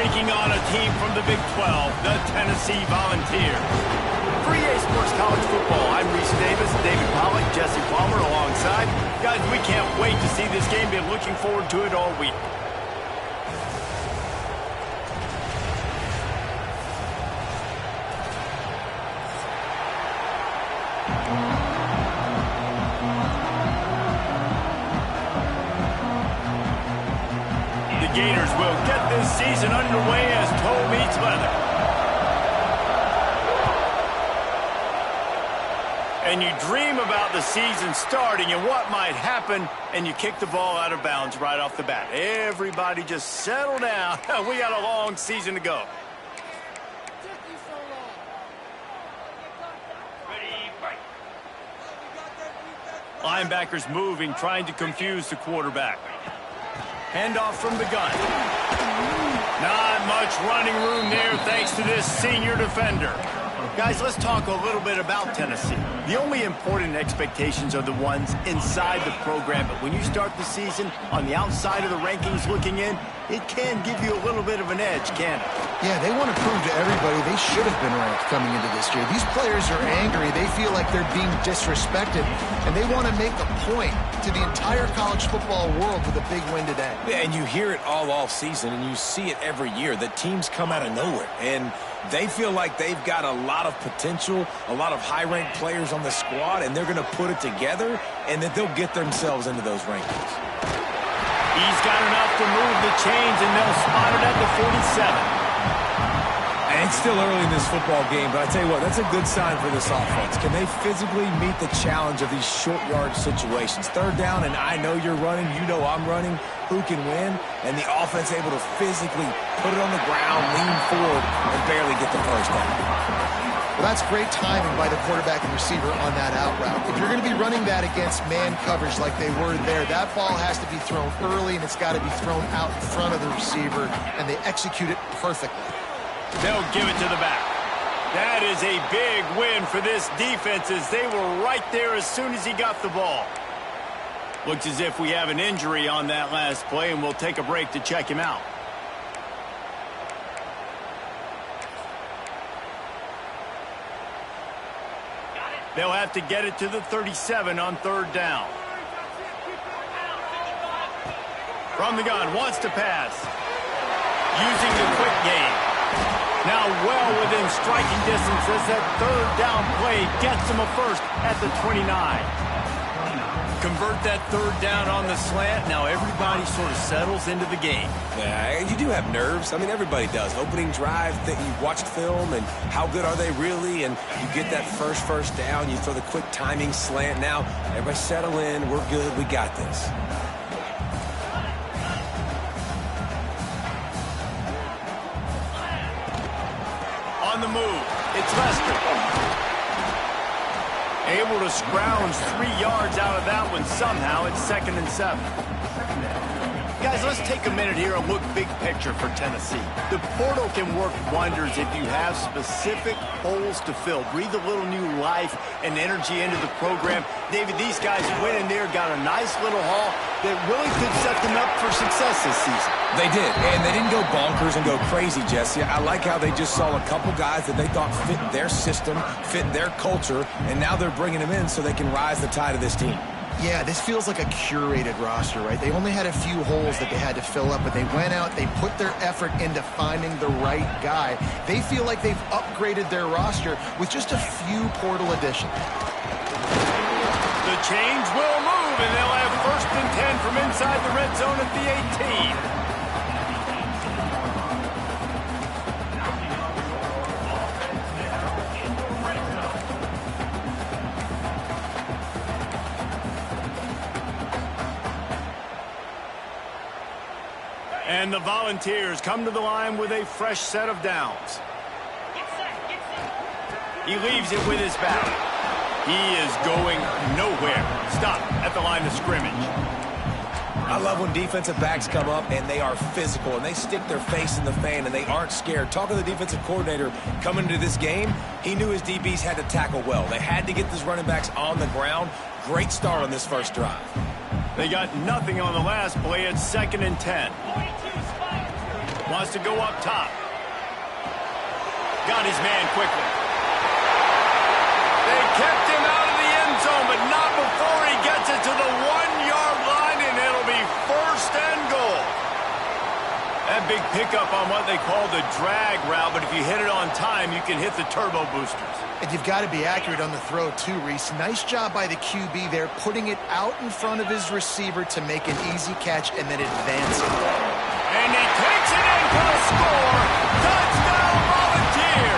Taking on a team from the Big 12, the Tennessee Volunteers. For EA Sports College Football, I'm Reese Davis, David Pollack, Jesse Palmer alongside. Guys, we can't wait to see this game. Been looking forward to it all week. The Gators will get this season underway as toe meets leather. And you dream about the season starting and what might happen, and you kick the ball out of bounds right off the bat. Everybody just settle down. We got a long season to go. Linebackers moving, trying to confuse the quarterback. Handoff from the gun. Not much running room there thanks to this senior defender. Guys, let's talk a little bit about Tennessee. The only important expectations are the ones inside the program, but when you start the season on the outside of the rankings looking in, it can give you a little bit of an edge, can't it? Yeah, they want to prove to everybody they should have been ranked coming into this year. These players are angry. They feel like they're being disrespected, and they want to make a point to the entire college football world with a big win today. Yeah, and you hear it all season, and you see it every year, that teams come out of nowhere, and they feel like they've got a lot of potential, a lot of high-ranked players on the squad, and they're going to put it together, and that they'll get themselves into those rankings. He's got enough to move the chains, and they'll spot it at the 47. And it's still early in this football game, but I tell you what, that's a good sign for this offense. Can they physically meet the challenge of these short yard situations? Third down, and I know you're running, you know I'm running. Who can win? And the offense able to physically put it on the ground, lean forward, and barely get the first down. Well, that's great timing by the quarterback and receiver on that out route. If you're going to be running that against man coverage like they were there, that ball has to be thrown early, and it's got to be thrown out in front of the receiver, and they execute it perfectly. They'll give it to the back. That is a big win for this defense as they were right there as soon as he got the ball. Looks as if we have an injury on that last play, and we'll take a break to check him out. They'll have to get it to the 37 on third down. From the gun, wants to pass. Using the quick game. Now well within striking distance as that third down play gets him a first at the 29. Convert that third down on the slant. Now everybody sort of settles into the game. Yeah, you do have nerves. I mean, everybody does. Opening drive, that you've watched film, and how good are they really? And you get that first down, you throw the quick timing slant. Now, everybody settle in. We're good. We got this. On the move, it's Lester. Able to scrounge 3 yards out of that one somehow. It's 2nd and 7. Guys, let's take a minute here and look big picture for Tennessee. The portal can work wonders if you have specific holes to fill. Breathe a little new life and energy into the program. David, these guys went in there, got a nice little haul that really could set them up for success this season. They did, and they didn't go bonkers and go crazy, Jesse. I like how they just saw a couple guys that they thought fit their system, fit their culture, and now they're bringing them in so they can rise the tide of this team. Yeah, this feels like a curated roster, right? They only had a few holes that they had to fill up, but they went out, they put their effort into finding the right guy. They feel like they've upgraded their roster with just a few portal additions. The chains will move, and they'll have 1st and 10 from inside the red zone at the 18. And the Volunteers come to the line with a fresh set of downs. He leaves it with his back. He is going nowhere. Stop at the line of scrimmage. I love when defensive backs come up and they are physical and they stick their face in the fan and they aren't scared. Talking to the defensive coordinator coming into this game, he knew his DBs had to tackle well. They had to get these running backs on the ground. Great start on this first drive. They got nothing on the last play at 2nd and 10. wants to go up top. Got his man quickly. They kept him out of the end zone, but not before he gets it to the 1-yard line, and it'll be first and goal. That big pickup on what they call the drag route, but if you hit it on time, you can hit the turbo boosters. And you've got to be accurate on the throw, too, Reese. Nice job by the QB there, putting it out in front of his receiver to make an easy catch and then advance it. And he takes it in for the score. Touchdown, Volunteer.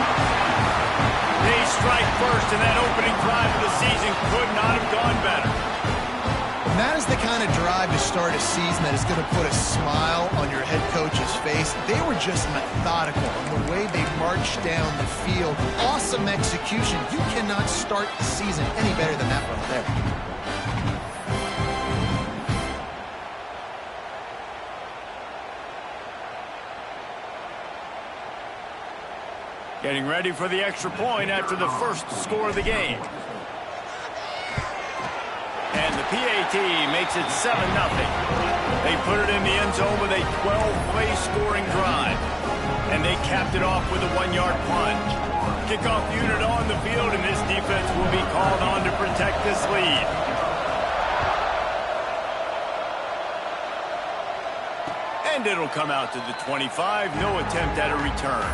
They strike first, and that opening drive of the season could not have gone better. And that is the kind of drive to start a season that is going to put a smile on your head coach's face. They were just methodical in the way they marched down the field. Awesome execution. You cannot start the season any better than that right there. Getting ready for the extra point after the first score of the game. And the PAT makes it 7-0. They put it in the end zone with a 12-play scoring drive. And they capped it off with a 1-yard plunge. Kickoff unit on the field, and this defense will be called on to protect this lead. And it'll come out to the 25. No attempt at a return.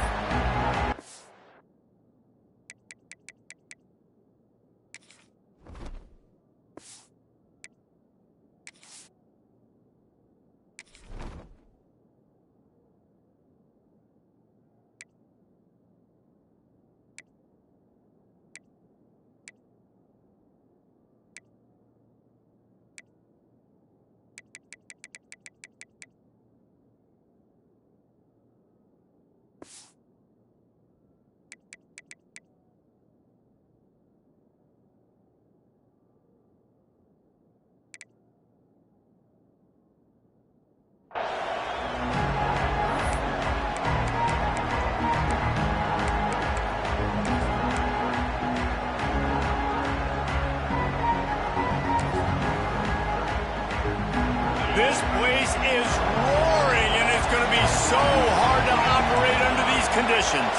This place is roaring, and it's going to be so hard to operate under these conditions.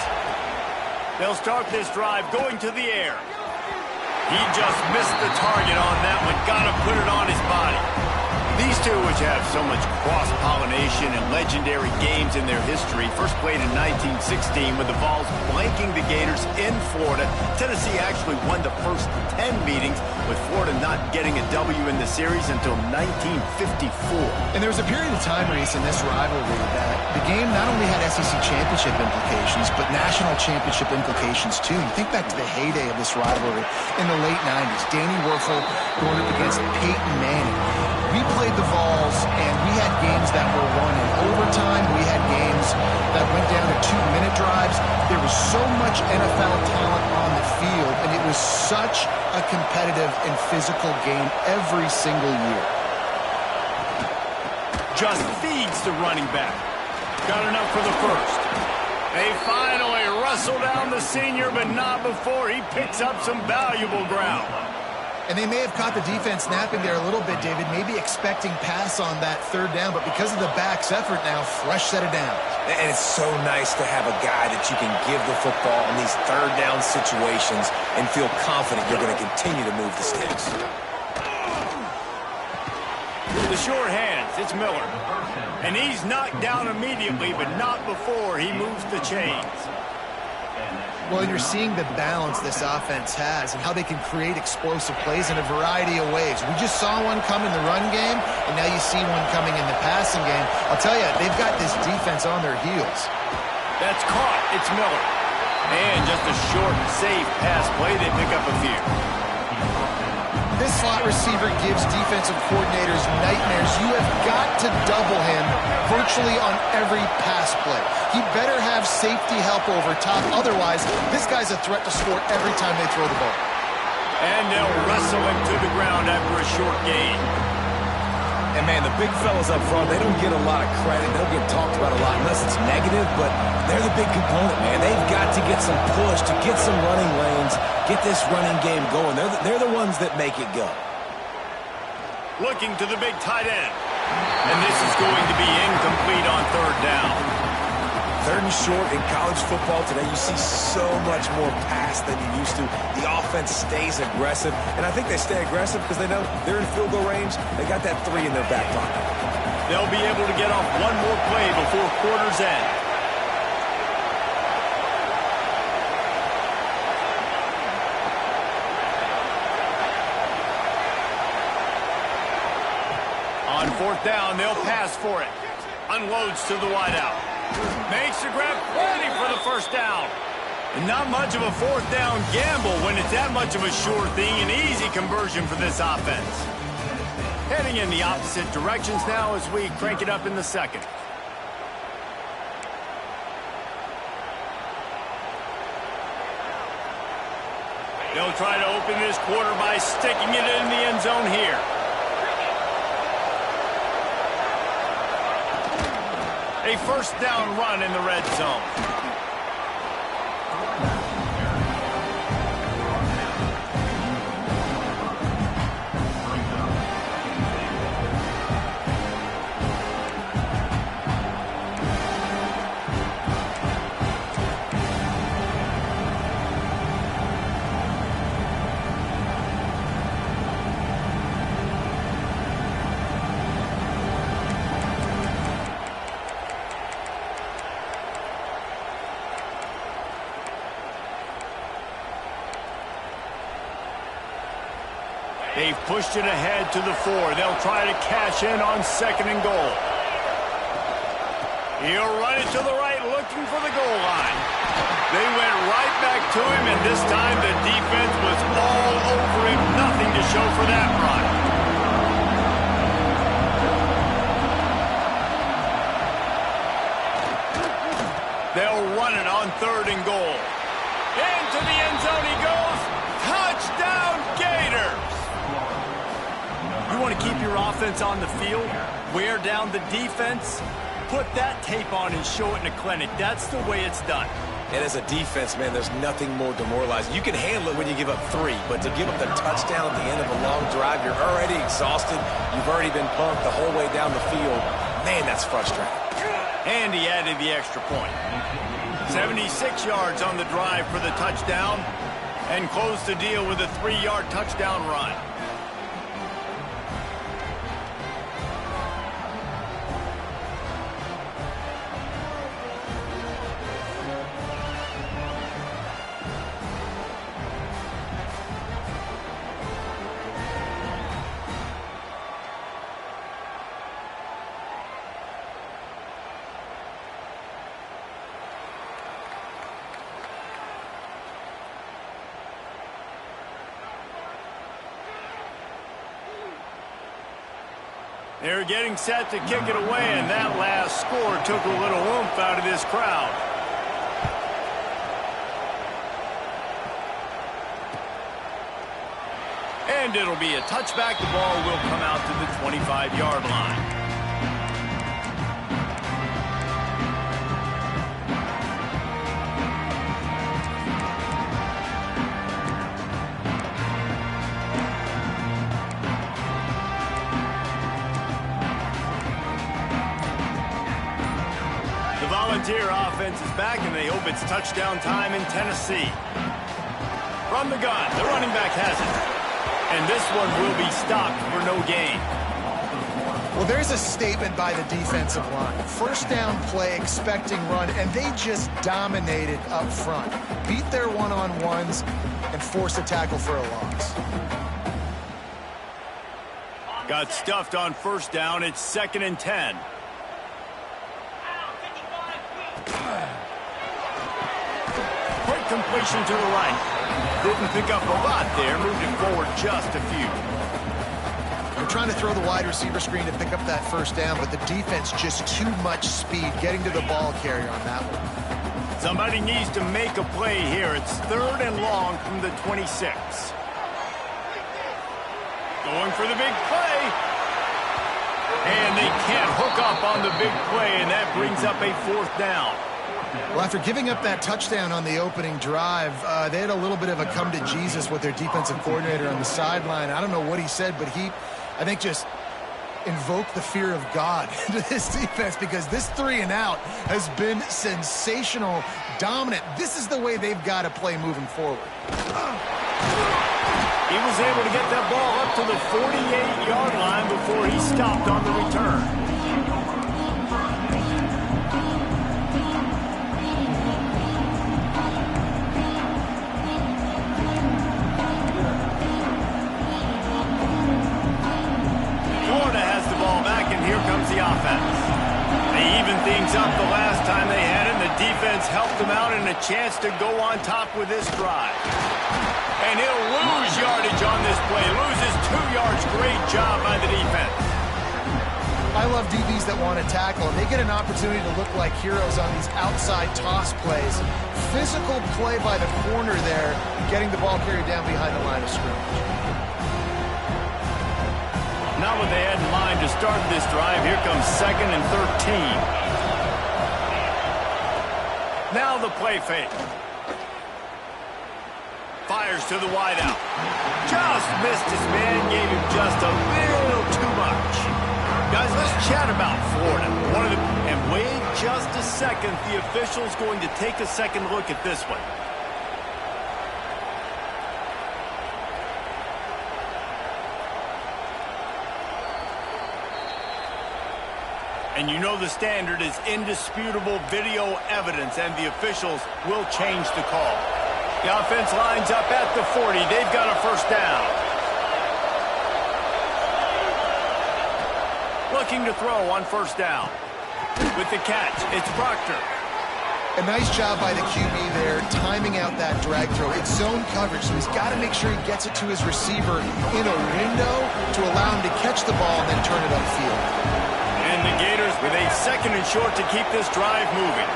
They'll start this drive going to the air. He just missed the target on that one. Got to put it on his body. These two, which have so much cross-pollination and legendary games in their history, first played in 1916 with the Vols blanking the Gators in Florida. Tennessee actually won the first 10 meetings, with Florida not getting a W in the series until 1954. And there was a period of time, Reese, in this rivalry that the game not only had SEC championship implications, but national championship implications, too. You think back to the heyday of this rivalry in the late 90s. Danny Werfel going up against Peyton Manning. We played the Vols, and we had games that were won in overtime. We had games that went down to 2-minute drives. There was so much NFL talent on the field, and it was such a competitive and physical game every single year. Just feeds the running back. Got enough for the first. They finally wrestle down the senior, but not before he picks up some valuable ground. And they may have caught the defense napping there a little bit, David, maybe expecting pass on that third down, but because of the back's effort now, fresh set of downs. And it's so nice to have a guy that you can give the football in these third down situations and feel confident you're going to continue to move the sticks. The short hands, it's Miller. And he's knocked down immediately, but not before he moves the chains. Well, you're seeing the balance this offense has and how they can create explosive plays in a variety of ways. We just saw one come in the run game, and now you see one coming in the passing game. I'll tell you, they've got this defense on their heels. That's caught. It's Miller. And just a short, safe pass play. They pick up a few. This slot receiver gives defensive coordinators nightmares. You have got to double him virtually on every pass play. He better have safety help over top. Otherwise, this guy's a threat to score every time they throw the ball. And they'll wrestle him to the ground after a short gain. And, man, the big fellas up front, they don't get a lot of credit. They don't get talked about a lot unless it's negative, but they're the big component, man. They've got to get some push, to get some running lanes, get this running game going. They're the ones that make it go. Looking to the big tight end. And this is going to be incomplete on third down. Third and short in college football today, you see so much more pass than you used to. The offense stays aggressive, and I think they stay aggressive because they know they're in field goal range. They got that 3 in their back pocket. They'll be able to get off one more play before quarter's end. On 4th down, they'll pass for it. Unloads to the wideout. Makes the grab, plenty for the first down. And not much of a 4th down gamble when it's that much of a sure thing. An easy conversion for this offense. Heading in the opposite directions now as we crank it up in the second. They'll try to open this quarter by sticking it in the end zone here. A first down run in the red zone. They've pushed it ahead to the 4. They'll try to cash in on 2nd and goal. He'll run it to the right, looking for the goal line. They went right back to him, and this time the defense was all over him. Nothing to show for that run. They'll run it on 3rd and goal. Into the end zone he goes. Touchdown, Gators! You want to keep your offense on the field, wear down the defense, put that tape on and show it in a clinic. That's the way it's done. And as a defense, man, there's nothing more demoralizing. You can handle it when you give up 3, but to give up the touchdown at the end of a long drive, you're already exhausted. You've already been pumped the whole way down the field. Man, that's frustrating. And he added the extra point. 76 yards on the drive for the touchdown, and closed the deal with a 3-yard touchdown run. They're getting set to kick it away, and that last score took a little oomph out of this crowd. And it'll be a touchback. The ball will come out to the 25-yard line. Volunteer offense is back, and they hope it's touchdown time in Tennessee. From the gun, the running back has it. And this one will be stopped for no gain. Well, there's a statement by the defensive line. First down play, expecting run, and they just dominated up front. Beat their one-on-ones and forced a tackle for a loss. Got stuffed on first down. It's 2nd and 10. Quick completion to the right. Didn't pick up a lot there, moved it forward just a few. They're trying to throw the wide receiver screen to pick up that first down, but the defense just too much speed getting to the ball carrier on that one. Somebody needs to make a play here. It's 3rd and long from the 26. Going for the big play. And they can't hook up on the big play, and that brings up a 4th down. Well, after giving up that touchdown on the opening drive, they had a little bit of a come to Jesus with their defensive coordinator on the sideline. I don't know what he said, but he, I think, just invoke the fear of God into this defense, because this 3-and-out has been sensational, dominant. This is the way they've got to play moving forward. He was able to get that ball up to the 48-yard line before he stopped on the return. Florida has the ball back, and here comes the offense. They evened things up the last time they had it, and the defense helped them out and a chance to go on top with this drive. And he'll lose yardage on this play. Loses 2 yards. Great job by the defense. I love DBs that want to tackle, and they get an opportunity to look like heroes on these outside toss plays. Physical play by the corner there, getting the ball carried down behind the line of scrimmage. Not what they had in mind to start this drive. Here comes 2nd and 13. Now the play fake. Fires to the wideout. Just missed his man, gave him just a little too much. Guys, let's chat about Florida. And wait just a second. The official's going to take a second look at this one. And you know the standard is indisputable video evidence, and the officials will change the call. The offense lines up at the 40. They've got a first down. Looking to throw on first down. With the catch, it's Proctor. A nice job by the QB there, timing out that drag throw. It's zone coverage, so he's got to make sure he gets it to his receiver in a window to allow him to catch the ball and then turn it upfield. And the Gators with a 2nd and short to keep this drive moving.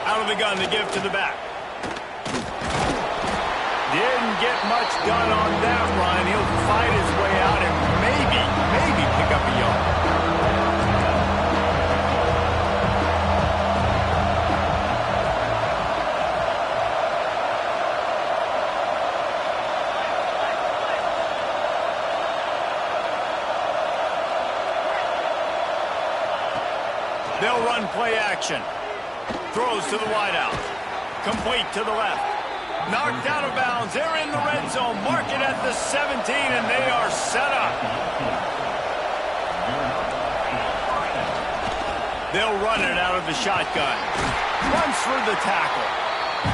Out of the gun to give to the back. Didn't get much done on that run. He'll fight his way out and maybe pick up a yard. They'll run play action. Throws to the wideout. Complete to the left. Knocked out of bounds. They're in the red zone. Mark it at the 17, and they are set up. They'll run it out of the shotgun. Runs through the tackle.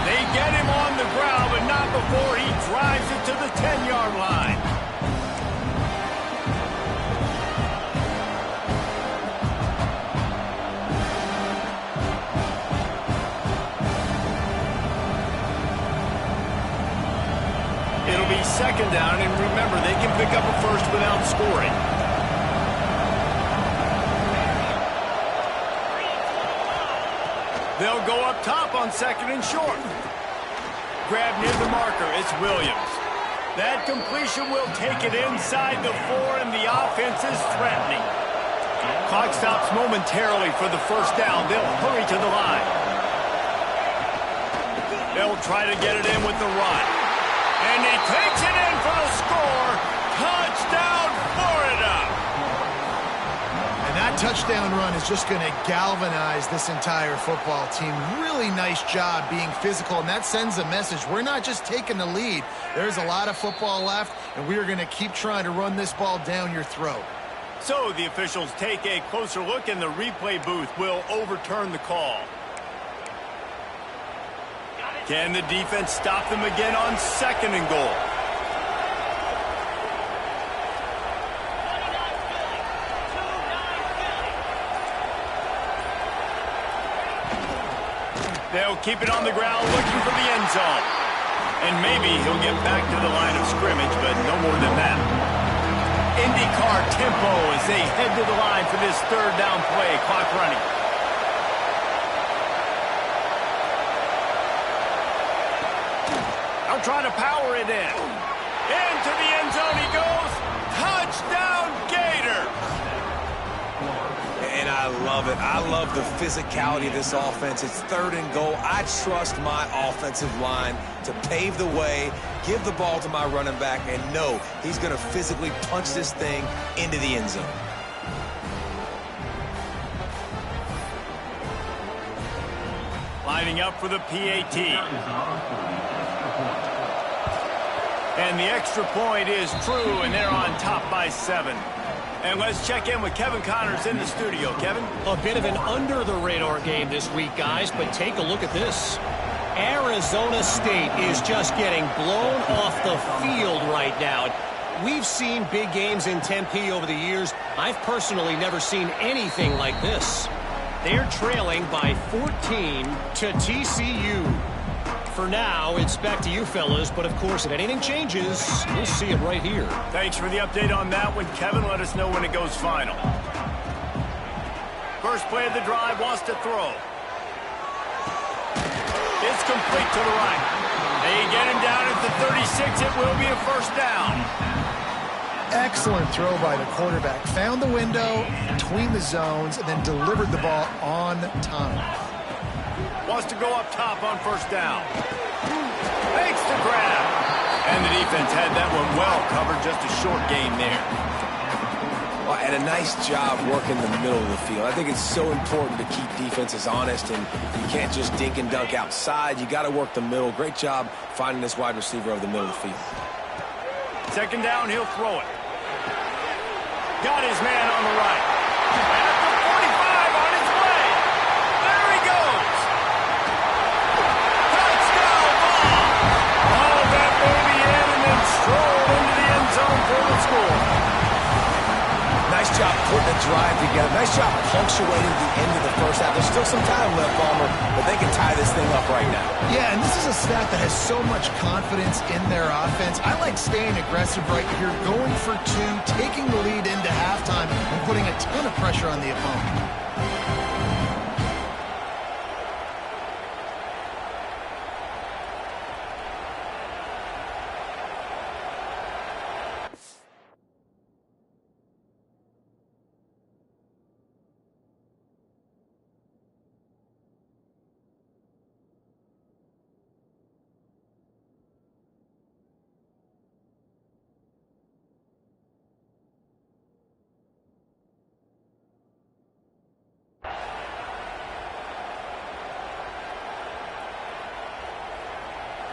They get him on the ground, but not before he drives it to the 10-yard line. It'll be 2nd down, and remember, they can pick up a first without scoring. They'll go up top on 2nd and short. Grab near the marker, it's Williams. That completion will take it inside the 4, and the offense is threatening. Clock stops momentarily for the first down. They'll hurry to the line. They'll try to get it in with the run. And he takes it in for the score. Touchdown, Florida! And that touchdown run is just going to galvanize this entire football team. Really nice job being physical, and that sends a message. We're not just taking the lead. There's a lot of football left, and we are going to keep trying to run this ball down your throat. So the officials take a closer look, and the replay booth will overturn the call. Can the defense stop them again on 2nd and goal? They'll keep it on the ground looking for the end zone. And maybe he'll get back to the line of scrimmage, but no more than that. IndyCar tempo as they head to the line for this 3rd down play. Clock running. They'll try to power it in. Into the end zone he goes. Touchdown, Gator! And I love it. I love the physicality of this offense. It's 3rd and goal. I trust my offensive line to pave the way, give the ball to my running back, and know he's going to physically punch this thing into the end zone. Lining up for the PAT. And the extra point is true, and they're on top by 7. And let's check in with Kevin Connors in the studio. Kevin? A bit of an under-the-radar game this week, guys, but take a look at this. Arizona State is just getting blown off the field right now. We've seen big games in Tempe over the years. I've personally never seen anything like this. They're trailing by 14 to TCU. For now, it's back to you fellas, but of course, if anything changes, you'll see it right here. Thanks for the update on that one, Kevin. Let us know when it goes final. First play of the drive, wants to throw. It's complete to the right. They get him down at the 36. It will be a first down. Excellent throw by the quarterback. Found the window between the zones and then delivered the ball on time. Wants to go up top on first down. Makes the grab. And the defense had that one well covered. Just a short gain there. Well, and a nice job working the middle of the field. I think it's so important to keep defenses honest, and you can't just dink and dunk outside. You got to work the middle. Great job finding this wide receiver over the middle of the field. Second down, he'll throw it. Got his man on the right. At the 45 on his way. There he goes. Touchdown ball. All that baby in and then strolled into the end zone for the score. Nice job putting the drive together. Nice job punctuating the end of the first half. There's still some time left, Palmer, but they can tie this thing up right now. Yeah, and this is a staff that has so much confidence in their offense. I like staying aggressive right here, going for 2, taking the lead into halftime, and putting a ton of pressure on the opponent.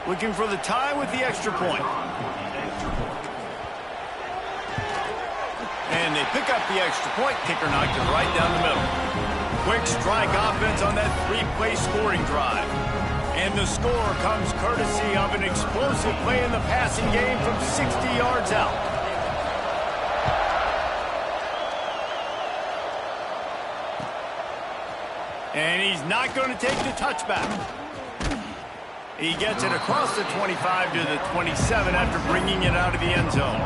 Looking for the tie with the extra point. And they pick up the extra point. Kicker knocked it right down the middle. Quick strike offense on that 3-play scoring drive. And the score comes courtesy of an explosive play in the passing game from 60 yards out. And he's not going to take the touchback. He gets it across the 25 to the 27 after bringing it out of the end zone.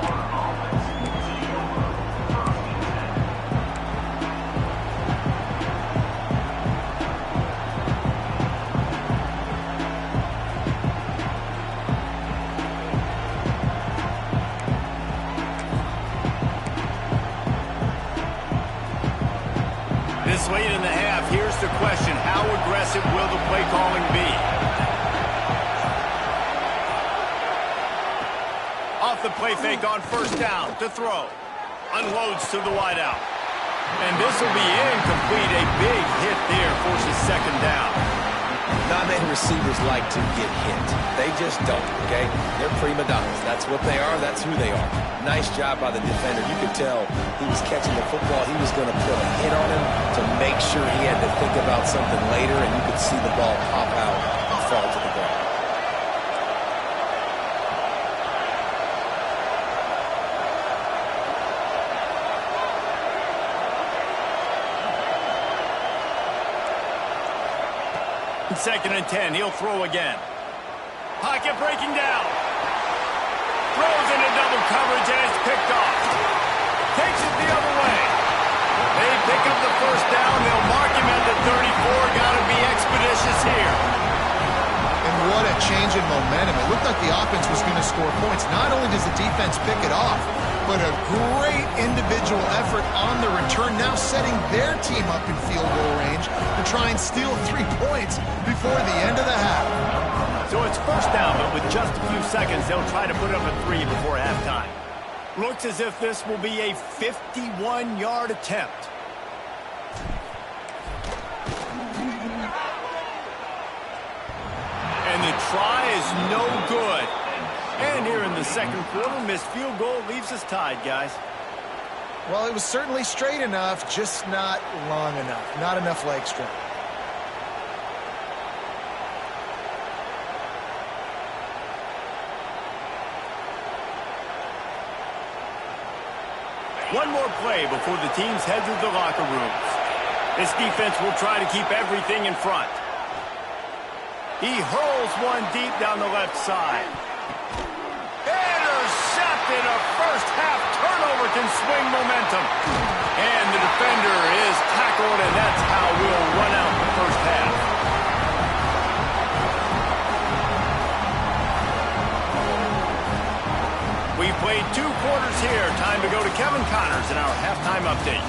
This late in the half, here's the question. How aggressive will the play calling be? Off the play fake on first down to throw. Unloads to the wideout. And this will be incomplete. A big hit there forces second down. Not many receivers like to get hit. They just don't, okay? They're prima donnas. That's what they are. That's who they are. Nice job by the defender. You could tell he was catching the football. He was going to put a hit on him to make sure he had to think about something later, and you could see the ball pop out and fall to the ground. Second and 10, he'll throw again. Pocket breaking down. Throws into double coverage and it's picked off. Takes it the other way. They pick up the first down. They'll mark him at the 34. Got to be expeditious here. And what a change in momentum. It looked like the offense was going to score points. Not only does the defense pick it off, but a great individual effort on the return, now setting their team up in field goal range to try and steal 3 points before the end of the half. So it's first down, but with just a few seconds, they'll try to put up a 3 before halftime. Looks as if this will be a 51-yard attempt. And the try is no good. And here in the second quarter, missed field goal leaves us tied, guys. Well, it was certainly straight enough, just not long enough. Not enough leg strength. One more play before the teams head to the locker rooms. This defense will try to keep everything in front. He hurls one deep down the left side. Intercepted. A first-half turnover can swing momentum. And the defender is tackled, and that's how we'll run out the first half. We played 2 quarters here. Time to go to Kevin Connors in our halftime update.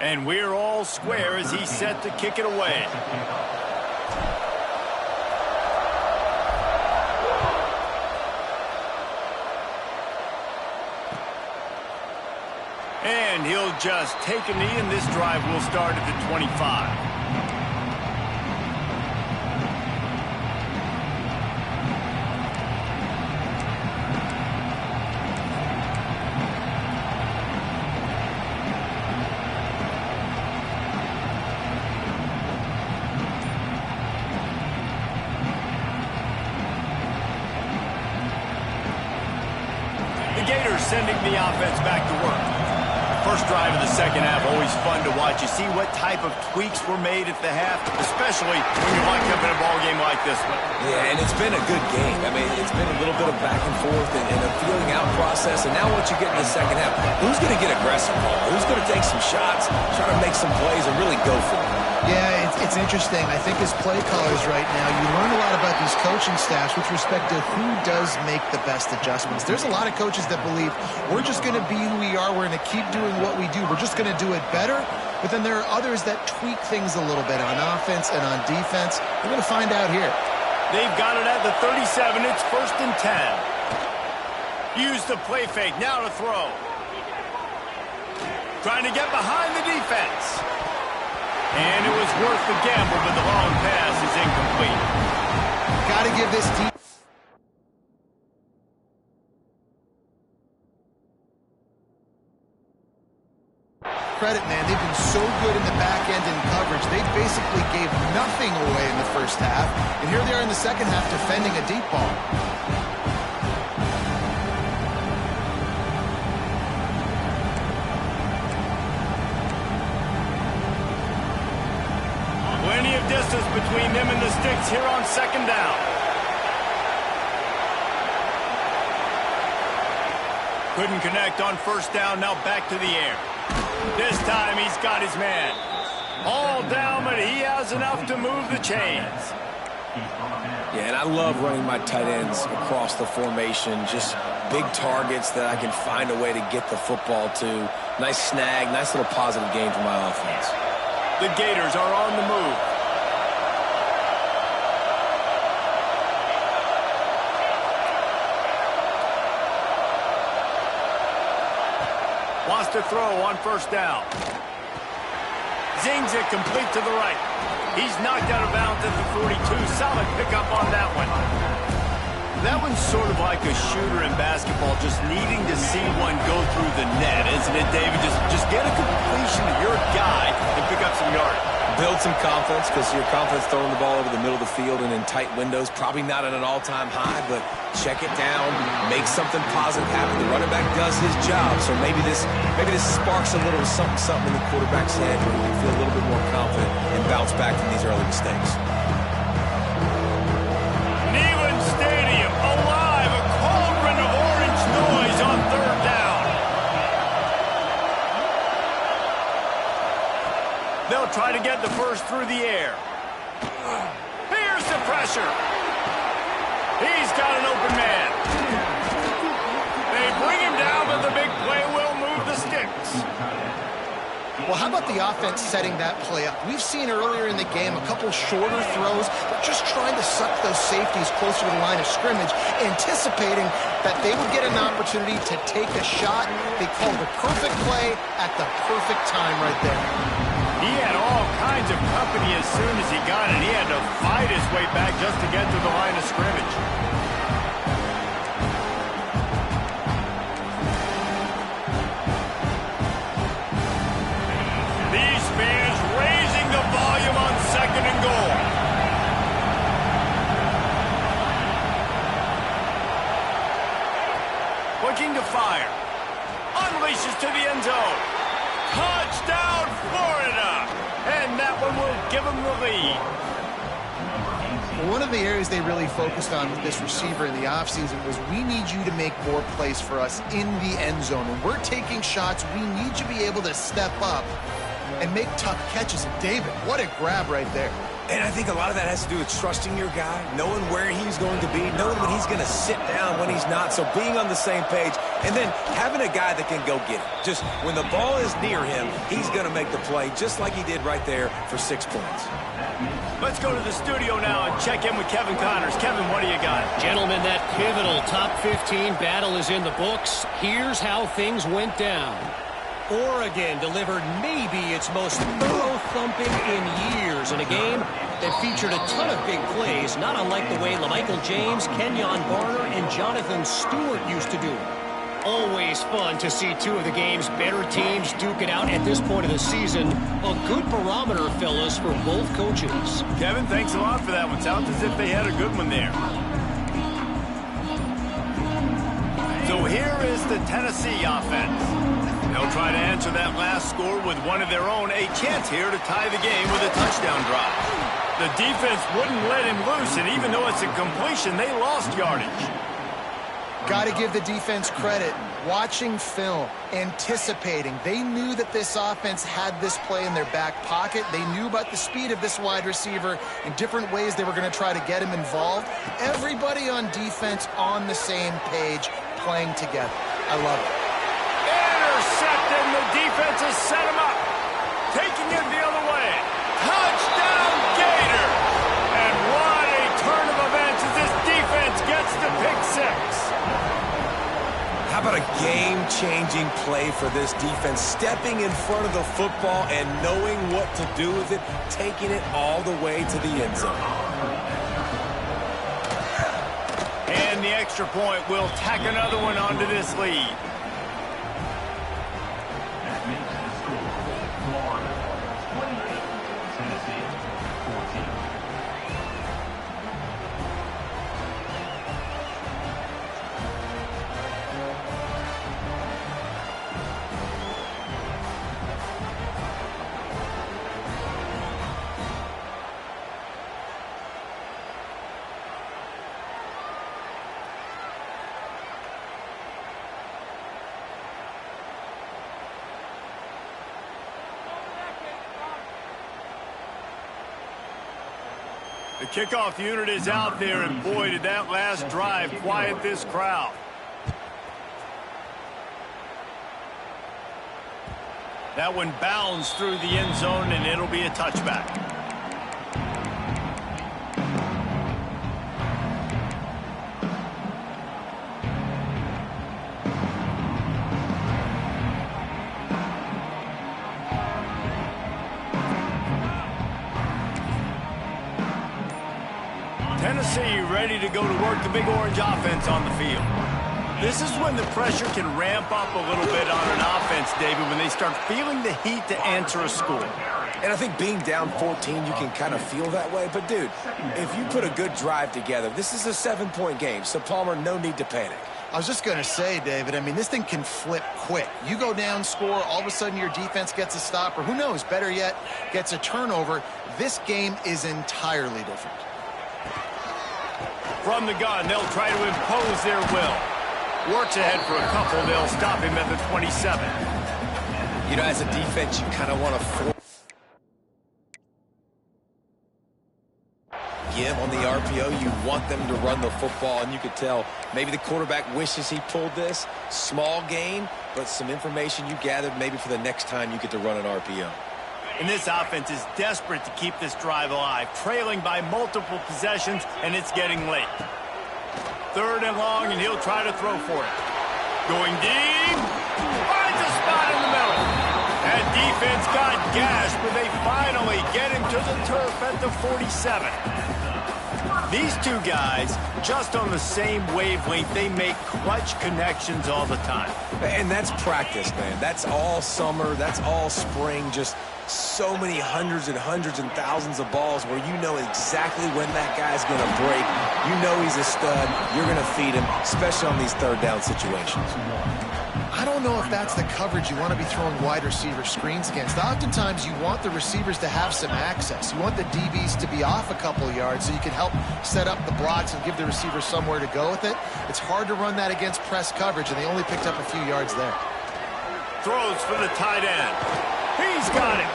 And we're all square as he's set to kick it away. And he'll just take a knee, and this drive will start at the 25. Sending the offense back to work. First drive of the second half, always fun to watch. You see what type of tweaks were made at the half, especially when you're locked up in a ball game like this one. Yeah, and it's been a good game. I mean, it's been a little bit of back and forth and a feeling out process. And now once you get in the second half, who's going to get aggressive? Who's going to take some shots, try to make some plays, and really go for it? Yeah, it's interesting. I think as play callers right now, you learn a lot about these coaching staffs with respect to who does make the best adjustments. There's a lot of coaches that believe we're just going to be who we are. We're going to keep doing what we do. We're just going to do it better. But then there are others that tweak things a little bit on offense and on defense. We're going to find out here. They've got it at the 37. It's 1st and 10. Use the play fake. Now to throw. Trying to get behind the defense. And it was worth the gamble, but the long pass is incomplete. Got to give this team credit, man. They've been so good in the back end in coverage. They basically gave nothing away in the first half. And here they are in the second half defending a deep ball. Plenty of distance between them and the sticks here on second down. Couldn't connect on first down, now back to the air. This time he's got his man. All down, but he has enough to move the chains. Yeah, and I love running my tight ends across the formation. Just big targets that I can find a way to get the football to. Nice snag, nice little positive gain for my offense. The Gators are on the move. Wants to throw on first down. Zings it complete to the right. He's knocked out of bounds at the 42. Solid pickup on that one. That one's sort of like a shooter in basketball, just needing to see one go through the net, isn't it, David? Just get a completion to your guy and pick up some yardage. Build some confidence, because your confidence throwing the ball over the middle of the field and in tight windows, probably not at an all-time high, but check it down, make something positive happen. The running back does his job, so maybe this sparks a little something in the quarterback's head where he can feel a little bit more confident and bounce back from these early mistakes. Neyland Stadium alive, a cauldron of orange noise on third down. They'll try to get the first through the air. Here's the pressure. He's got an open man. They bring him down, but the big play will move the sticks. Well, how about the offense setting that play up? We've seen earlier in the game a couple shorter throws, but just trying to suck those safeties closer to the line of scrimmage, anticipating that they would get an opportunity to take a shot. They called the perfect play at the perfect time right there. He had all kinds of company as soon as he got it. He had to fight his way back just to get to the line of scrimmage. These fans raising the volume on second and goal. Looking to fire. Unleashes to the end zone. Touchdown, Florida! And that one will give them the lead. One of the areas they really focused on with this receiver in the offseason was, we need you to make more plays for us in the end zone. When we're taking shots, we need you to be able to step up and make tough catches. And David, what a grab right there. And I think a lot of that has to do with trusting your guy, knowing where he's going to be, knowing when he's going to sit down, when he's not. So being on the same page, and then having a guy that can go get it. Just when the ball is near him, he's going to make the play, just like he did right there for 6 points. Let's go to the studio now and check in with Kevin Connors. Kevin, what do you got? Gentlemen, that pivotal top 15 battle is in the books. Here's how things went down. Oregon delivered maybe its most thorough thumping in years in a game that featured a ton of big plays, not unlike the way LaMichael James, Kenyon Barner, and Jonathan Stewart used to do it. Always fun to see two of the game's better teams duke it out at this point of the season. A good barometer, fellas, for both coaches. Kevin, thanks a lot for that one. Sounds as if they had a good one there. So here is the Tennessee offense. They'll try to answer that last score with one of their own. A chance here to tie the game with a touchdown drive. The defense wouldn't let him loose, and even though it's a completion, they lost yardage. Got to give the defense credit. Watching film, anticipating. They knew that this offense had this play in their back pocket. They knew about the speed of this wide receiver and different ways they were going to try to get him involved. Everybody on defense on the same page, playing together. I love it. Intercepted, and the defense has set him up. Taking it the other way. Touchdown, Gator! And what a turn of events as this defense gets the pick six. How about a game-changing play for this defense? Stepping in front of the football and knowing what to do with it, taking it all the way to the end zone. And the extra point will tack another one onto this lead. The kickoff unit is out there, and boy, did that last drive quiet this crowd. That one bounds through the end zone, and it'll be a touchback. Tennessee ready to go to work the Big Orange offense on the field. This is when the pressure can ramp up a little bit on an offense, David, when they start feeling the heat to answer a score. And I think being down 14, you can kind of feel that way. But, dude, if you put a good drive together, this is a 7-point game. So, Palmer, no need to panic. I was just going to say, David, I mean, this thing can flip quick. You go down, score, all of a sudden your defense gets a stop, or who knows, better yet, gets a turnover. This game is entirely different. From the gun, they'll try to impose their will. Works ahead for a couple. They'll stop him at the 27. You know, as a defense, you kind of want to force on the RPO. You want them to run the football, and you could tell maybe the quarterback wishes he pulled this. Small gain, but some information you gathered maybe for the next time you get to run an RPO. And this offense is desperate to keep this drive alive, trailing by multiple possessions, and it's getting late. 3rd and long, and he'll try to throw for it. Going deep, finds a spot in the middle. That defense got gashed, but they finally get him to the turf at the 47. These two guys, just on the same wavelength, they make clutch connections all the time. And that's practice, man. That's all summer. That's all spring. Just so many hundreds and thousands of balls where you know exactly when that guy's going to break. You know he's a stud. You're going to feed him, especially on these 3rd down situations. I don't know if that's the coverage you want to be throwing wide receiver screens against. Oftentimes, you want the receivers to have some access. You want the DBs to be off a couple of yards so you can help set up the blocks and give the receiver somewhere to go with it. It's hard to run that against press coverage, and they only picked up a few yards there. Throws for the tight end. He's got it.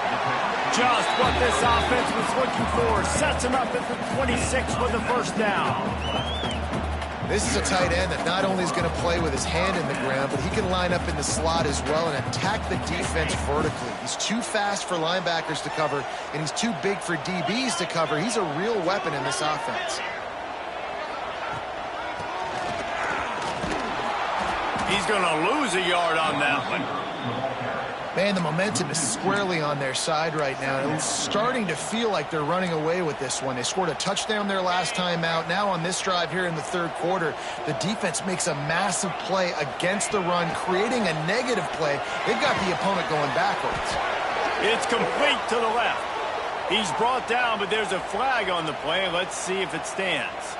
Just what this offense was looking for. Sets him up at the 26 for the 1st down. This is a tight end that not only is going to play with his hand in the ground, but he can line up in the slot as well and attack the defense vertically. He's too fast for linebackers to cover, and he's too big for DBs to cover. He's a real weapon in this offense. He's going to lose a yard on that one. Man, the momentum is squarely on their side right now. It's starting to feel like they're running away with this one. They scored a touchdown their last time out. Now on this drive here in the 3rd quarter, the defense makes a massive play against the run, creating a negative play. They've got the opponent going backwards. It's complete to the left. He's brought down, but there's a flag on the play. Let's see if it stands.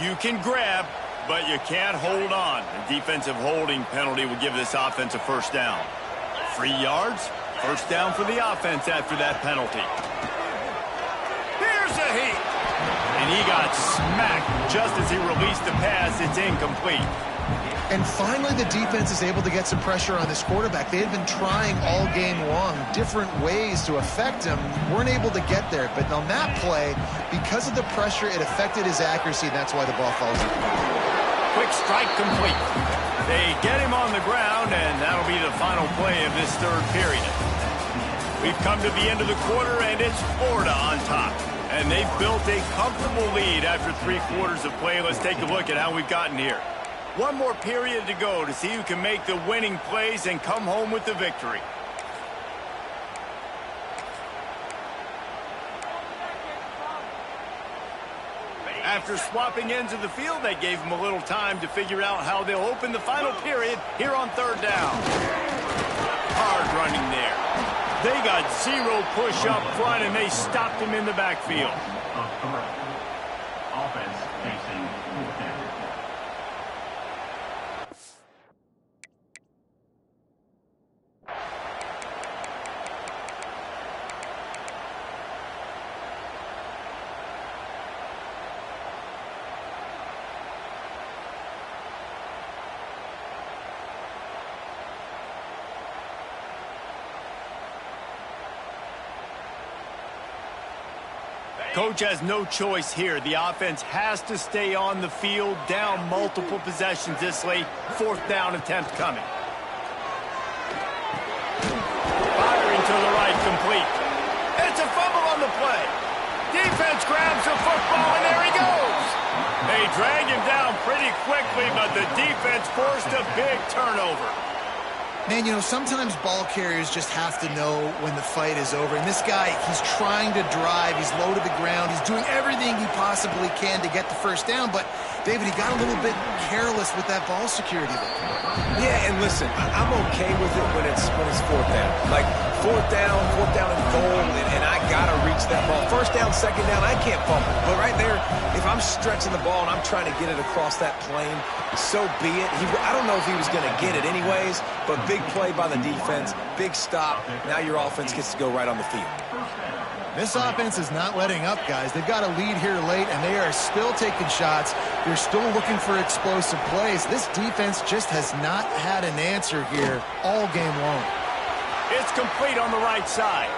You can grab, but you can't hold on. The defensive holding penalty will give this offense a 1st down. 3 yards, 1st down for the offense after that penalty. Here's a heat. And he got smacked just as he released the pass. It's incomplete. And finally, the defense is able to get some pressure on this quarterback. They had been trying all game long different ways to affect him. Weren't able to get there. But on that play, because of the pressure, it affected his accuracy, and that's why the ball falls incomplete. Quick strike complete. They get him on the ground, and that'll be the final play of this 3rd period. We've come to the end of the quarter, and it's Florida on top. And they've built a comfortable lead after 3 quarters of play. Let's take a look at how we've gotten here. One more period to go to see who can make the winning plays and come home with the victory. After swapping ends of the field, they gave them a little time to figure out how they'll open the final period here on 3rd down. Hard running there. They got 0 push up front, and they stopped him in the backfield. Offense facing 4th down. Coach has no choice here. The offense has to stay on the field, down multiple possessions this late. 4th down attempt coming. Firing to the right, complete. It's a fumble on the play. Defense grabs the football, and there he goes. They drag him down pretty quickly, but the defense forced a big turnover. Man, you know, sometimes ball carriers just have to know when the fight is over. And this guy, he's trying to drive. He's low to the ground. He's doing everything he possibly can to get the first down. But, David, he got a little bit careless with that ball security there. Yeah, and listen, I'm okay with it when it's fourth down. Like, fourth down and goal, and I got to reach that ball. First down, second down, I can't fumble. But right there, if I'm stretching the ball and I'm trying to get it across that plane, so be it. I don't know if he was going to get it anyways, but big play by the defense, big stop. Now your offense gets to go right on the field. This offense is not letting up, guys. They've got a lead here late, and they are still taking shots. They're still looking for explosive plays. This defense just has not had an answer here all game long. It's complete on the right side.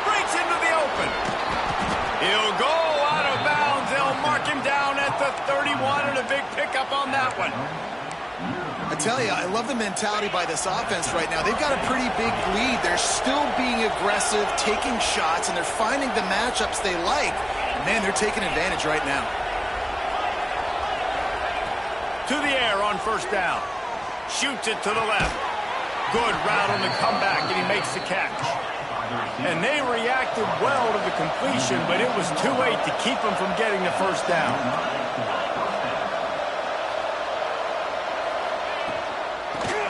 Breaks into the open. He'll go out of bounds. They'll mark him down at the 31, and a big pickup on that one. I tell you, I love the mentality by this offense right now. They've got a pretty big lead. They're still being aggressive, taking shots, and they're finding the matchups they like. And man, they're taking advantage right now. To the air on first down. Shoots it to the left. Good route on the comeback, and he makes the catch. And they reacted well to the completion, but it was too late to keep him from getting the first down.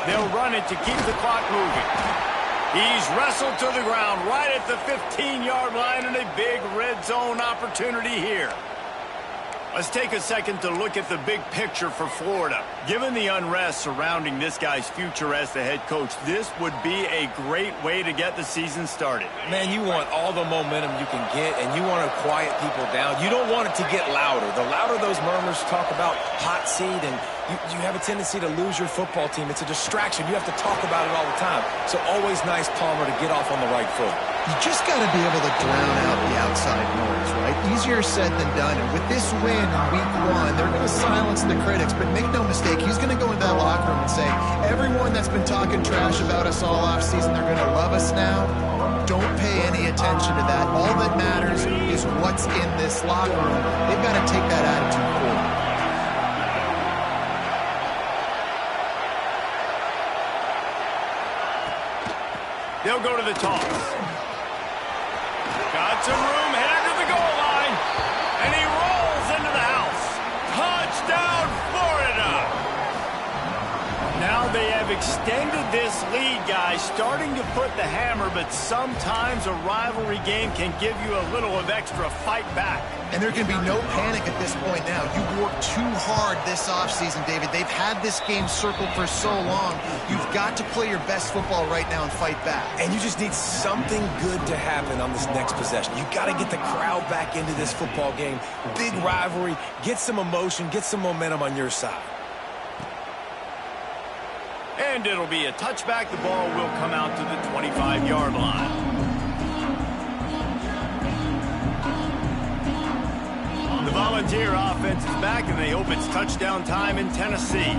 They'll run it to keep the clock moving. He's wrestled to the ground right at the 15-yard line, and a big red zone opportunity here. Let's take a second to look at the big picture for Florida. Given the unrest surrounding this guy's future as the head coach, this would be a great way to get the season started. Man, you want all the momentum you can get, and you want to quiet people down. You don't want it to get louder. The louder those murmurs talk about hot seat, and you have a tendency to lose your football team. It's a distraction. You have to talk about it all the time. So always nice, Palmer, to get off on the right foot. You just got to be able to drown out the outside noise, right? Easier said than done. And with this win in week one, they're going to silence the critics. But make no mistake, he's going to go into that locker room and say, everyone that's been talking trash about us all offseason, they're going to love us now. Don't pay any attention to that. All that matters is what's in this locker room. They've got to take that attitude forward. They'll go to the toss. Got some room, headed to the goal line, and he rolls into the house. Touchdown, Florida! Now they have extended this lead, guys, starting to put the hammer, but sometimes a rivalry game can give you a little of extra fight back. And there can be no panic at this point now. You worked too hard this offseason, David. They've had this game circled for so long. You've got to play your best football right now and fight back. And you just need something good to happen on this next possession. You got to get the crowd back into this football game. Big rivalry. Get some emotion. Get some momentum on your side. And it'll be a touchback. The ball will come out to the 25-yard line. The Volunteer offense is back, and they hope it's touchdown time in Tennessee.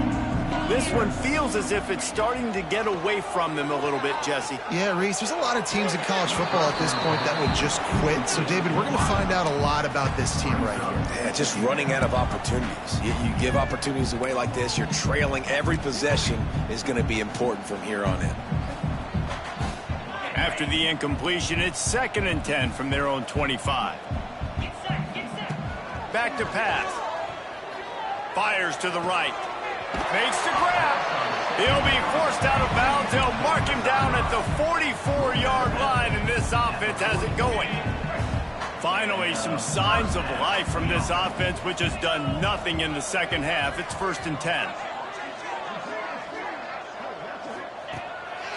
This one feels as if it's starting to get away from them a little bit, Jesse. Yeah, Reese, there's a lot of teams in college football at this point that would just quit. So, David, we're going to find out a lot about this team right here. Yeah, just running out of opportunities. You give opportunities away like this, you're trailing. Every possession is going to be important from here on in. After the incompletion, it's 2nd and 10 from their own 25. Back to pass. Fires to the right. Makes the grab. He'll be forced out of bounds. They'll mark him down at the 44-yard line, and this offense has it going. Finally, some signs of life from this offense, which has done nothing in the second half. It's 1st and 10.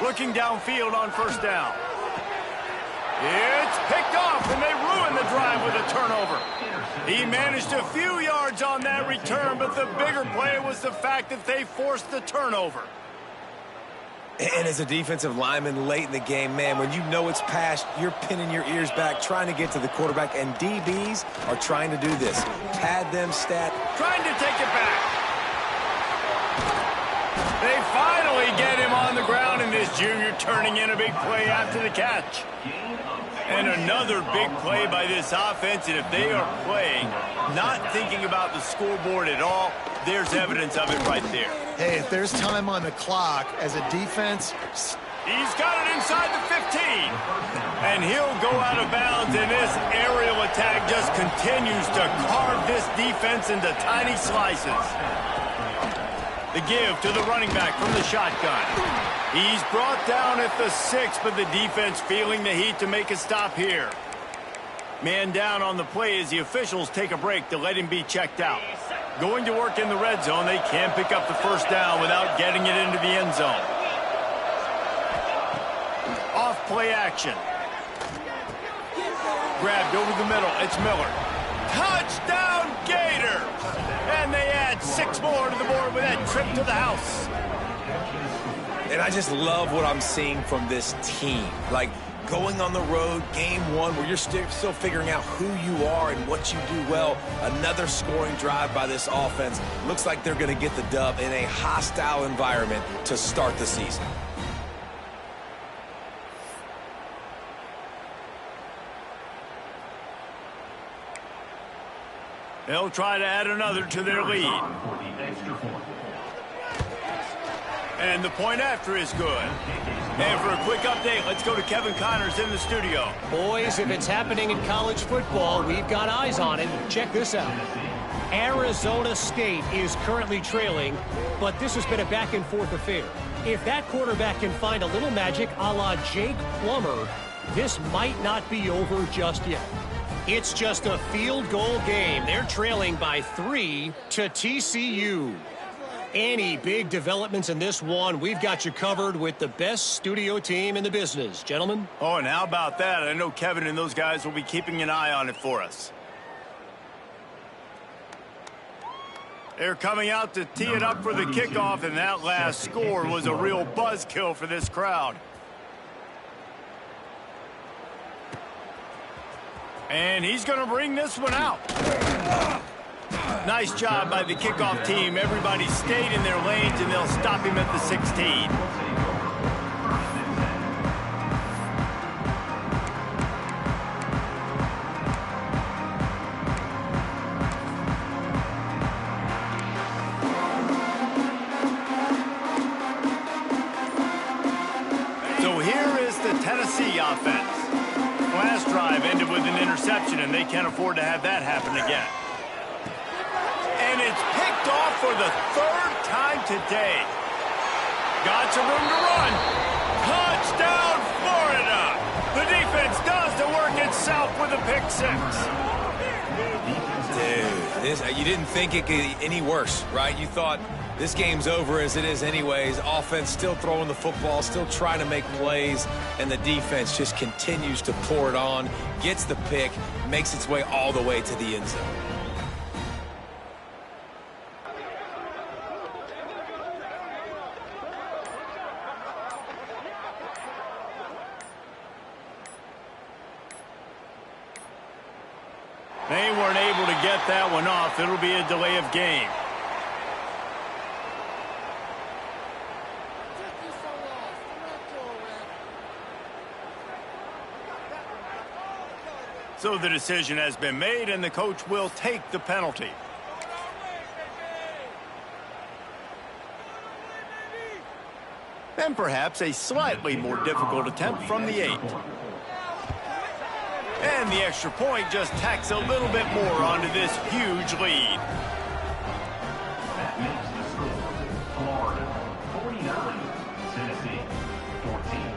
Looking downfield on first down. It's picked off, and they ruin the drive with a turnover. He managed a few yards on that return, but the bigger play was the fact that they forced the turnover. And as a defensive lineman late in the game, man, when you know it's past, you're pinning your ears back, trying to get to the quarterback, and DBs are trying to do this. Pad them, stat. Trying to take it back. They finally get him on the ground, and this junior turning in a big play after the catch. And another big play by this offense, and if they are playing not thinking about the scoreboard at all. There's evidence of it right there. Hey, if there's time on the clock as a defense, he's got it inside the 15. And he'll go out of bounds, and this aerial attack just continues to carve this defense into tiny slices. The give to the running back from the shotgun. He's brought down at the 6, but the defense feeling the heat to make a stop here. Man down on the play as the officials take a break to let him be checked out. Going to work in the red zone, they can't pick up the first down without getting it into the end zone. Off play action. Grabbed over the middle. It's Miller. Touchdown Gators! And they add 6 more to the board with that trip to the house. And I just love what I'm seeing from this team. Like, going on the road, game 1, where you're still figuring out who you are and what you do well. Another scoring drive by this offense. Looks like they're going to get the dub in a hostile environment to start the season. They'll try to add another to their lead. And the point after is good. And for a quick update, let's go to Kevin Connors in the studio. Boys, if it's happening in college football, we've got eyes on it. Check this out. Arizona State is currently trailing, but this has been a back-and-forth affair. If that quarterback can find a little magic a la Jake Plummer, this might not be over just yet. It's just a field goal game. They're trailing by 3 to TCU. Any big developments in this one, we've got you covered with the best studio team in the business. Gentlemen? Oh, and how about that? I know Kevin and those guys will be keeping an eye on it for us. They're coming out to tee it up for the kickoff, and that last score was a real buzzkill for this crowd. And he's going to bring this one out. Nice job by the kickoff team. Everybody stayed in their lanes, and they'll stop him at the 16. So here is the Tennessee offense. Last drive ended with an interception, and they can't afford to have that happen again. And it's picked off for the 3rd time today. Got some room to run. Touchdown, Florida! The defense does the work itself with a pick 6. Dude, you didn't think it could get any worse, right? You thought this game's over as it is anyways. Offense still throwing the football, still trying to make plays, and the defense just continues to pour it on, gets the pick, makes its way all the way to the end zone. They weren't able to get that one off. It'll be a delay of game. So the decision has been made, and the coach will take the penalty. And perhaps a slightly more difficult attempt from the 8. And the extra point just tacks a little bit more onto this huge lead. That makes the score Florida 49, Tennessee 14.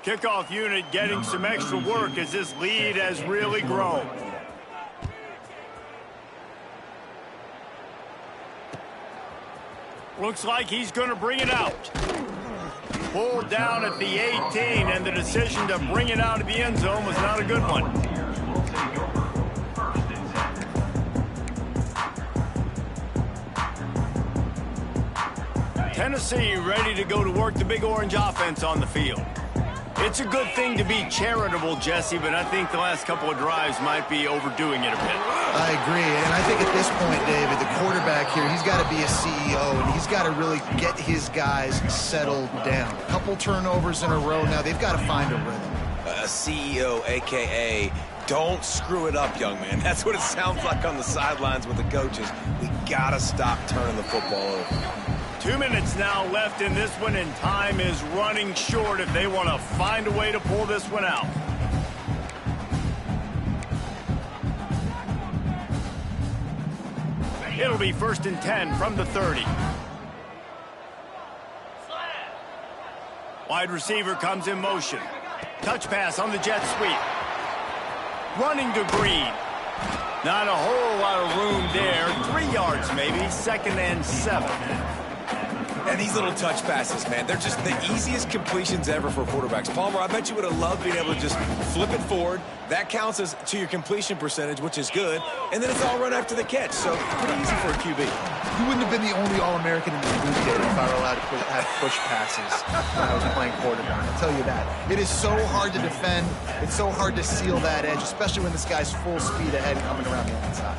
Kickoff unit getting some extra work as this lead has really grown. Looks like he's going to bring it out. Pulled down at the 18, and the decision to bring it out of the end zone was not a good one. Tennessee ready to go to work the Big Orange offense on the field. It's a good thing to be charitable, Jesse, but I think the last couple of drives might be overdoing it a bit. I agree, and I think at this point, David, the quarterback here, he's got to be a CEO, and he's got to really get his guys settled down. A couple turnovers in a row now. They've got to find a rhythm. A CEO, a.k.a. don't screw it up, young man. That's what it sounds like on the sidelines with the coaches. We got to stop turning the football over. 2 minutes now left in this one, and time is running short if they want to find a way to pull this one out. It'll be 1st and 10 from the 30. Wide receiver comes in motion. Touch pass on the jet sweep. Running to Green. Not a whole lot of room there. 3 yards maybe. 2nd and 7. And these little touch passes, man, they're just the easiest completions ever for quarterbacks. Palmer, I bet you would have loved being able to just flip it forward. That counts as to your completion percentage, which is good. And then it's all run after the catch. So pretty easy for a QB. You wouldn't have been the only All-American in the league, David, if I were allowed to have push passes when I was playing quarterback. I'll tell you that. It is so hard to defend. It's so hard to seal that edge, especially when this guy's full speed ahead coming around the outside.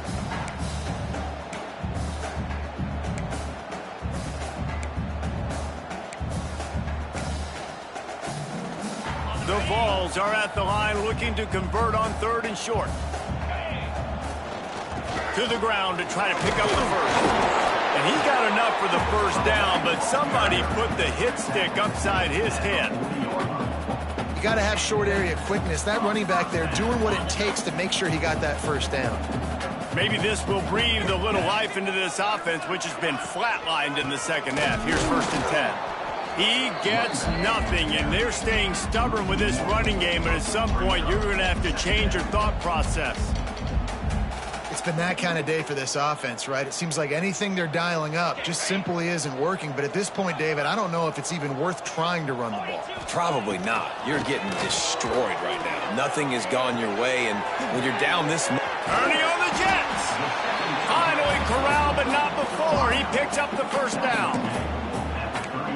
The Vols are at the line looking to convert on 3rd and short. To the ground to try to pick up the first. And he got enough for the first down, but somebody put the hit stick upside his head. You got to have short area quickness. That running back there doing what it takes to make sure he got that first down. Maybe this will breathe a little life into this offense, which has been flatlined in the second half. Here's 1st and 10. He gets nothing, and they're staying stubborn with this running game, but at some point you're going to have to change your thought process. It's been that kind of day for this offense, right? It seems like anything they're dialing up just simply isn't working, but at this point, David, I don't know if it's even worth trying to run the ball. Probably not. You're getting destroyed right now. Nothing has gone your way, and when you're down this much... Ernie on the Jets! Finally corralled, but not before. He picks up the first down.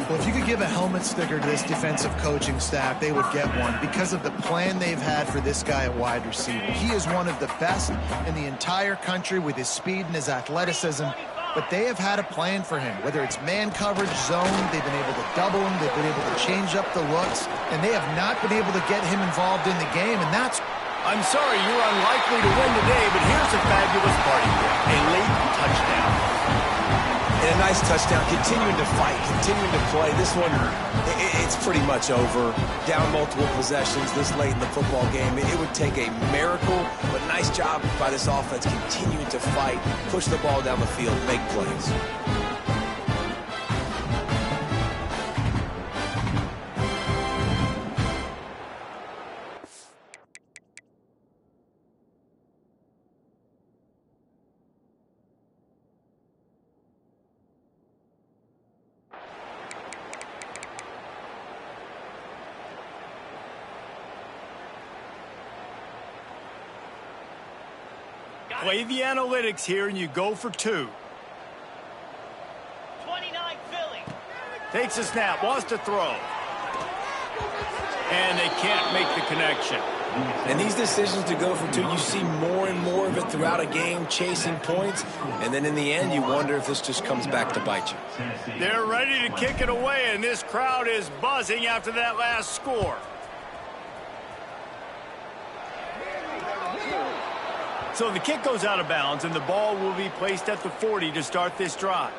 Well, if you could give a helmet sticker to this defensive coaching staff, they would get one because of the plan they've had for this guy at wide receiver. He is one of the best in the entire country with his speed and his athleticism, but they have had a plan for him. Whether it's man coverage, zone, they've been able to double him, they've been able to change up the looks, and they have not been able to get him involved in the game, and that's... I'm sorry, you're unlikely to win today, but here's a fabulous party here. A late touchdown. And a nice touchdown, continuing to fight, continuing to play. This one, it's pretty much over. Down multiple possessions this late in the football game. It would take a miracle, but nice job by this offense continuing to fight, push the ball down the field, make plays. Play the analytics here, and you go for 2. 29 Philly. Takes a snap, wants to throw. And they can't make the connection. And these decisions to go for 2, you see more and more of it throughout a game, chasing points. And then in the end, you wonder if this just comes back to bite you. They're ready to kick it away, and this crowd is buzzing after that last score. So the kick goes out of bounds, and the ball will be placed at the 40 to start this drive.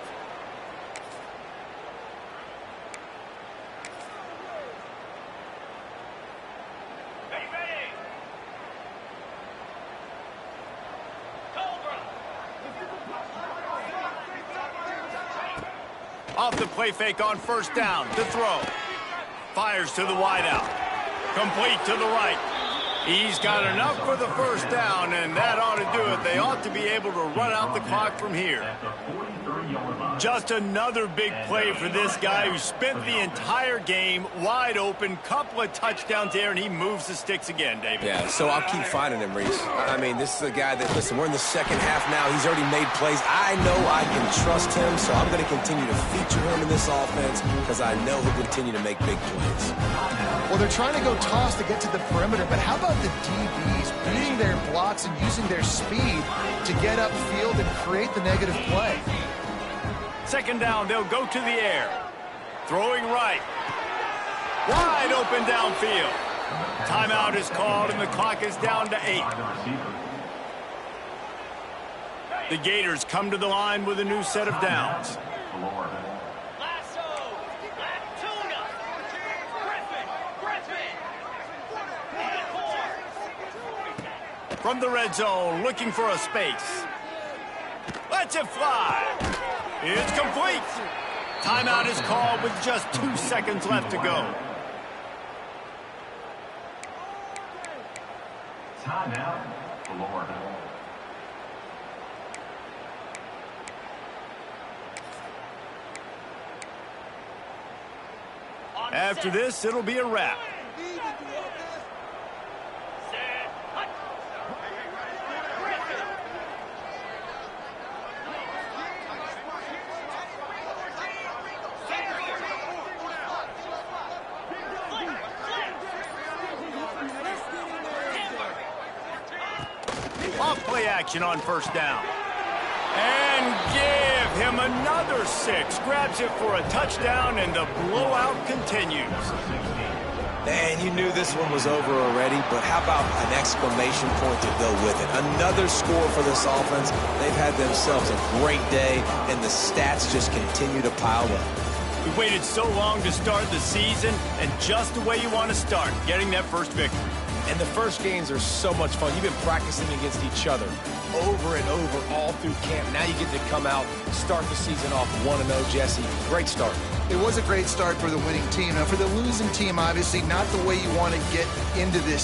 Off the play fake on first down, to throw. Fires to the wideout. Complete to the right. He's got enough for the first down, and that ought to do it. They ought to be able to run out the clock from here. Just another big play for this guy who spent the entire game wide open, couple of touchdowns there, and he moves the sticks again, David. Yeah, so I'll keep finding him, Reese. I mean, this is a guy that, listen, we're in the second half now. He's already made plays. I know I can trust him, so I'm going to continue to feature him in this offense because I know he'll continue to make big plays. Well, they're trying to go toss to get to the perimeter, but how about the DBs beating their blocks and using their speed to get upfield and create the negative play? Second down, they'll go to the air. Throwing right. Wide open downfield. Timeout is called, and the clock is down to 8. The Gators come to the line with a new set of downs. From the red zone, looking for a space. Lets it fly. It's complete. Timeout is called with just 2 seconds left to go. Timeout, Florida. After this, it'll be a wrap. Off-play action on first down. And give him another 6. Grabs it for a touchdown, and the blowout continues. Man, you knew this one was over already, but how about an exclamation point to go with it? Another score for this offense. They've had themselves a great day, and the stats just continue to pile up. We waited so long to start the season, and just the way you want to start, getting that first victory. And the first games are so much fun. You've been practicing against each other over and over all through camp. Now you get to come out, start the season off 1-0, Jesse. Great start. It was a great start for the winning team. Now, for the losing team, obviously not the way you want to get into this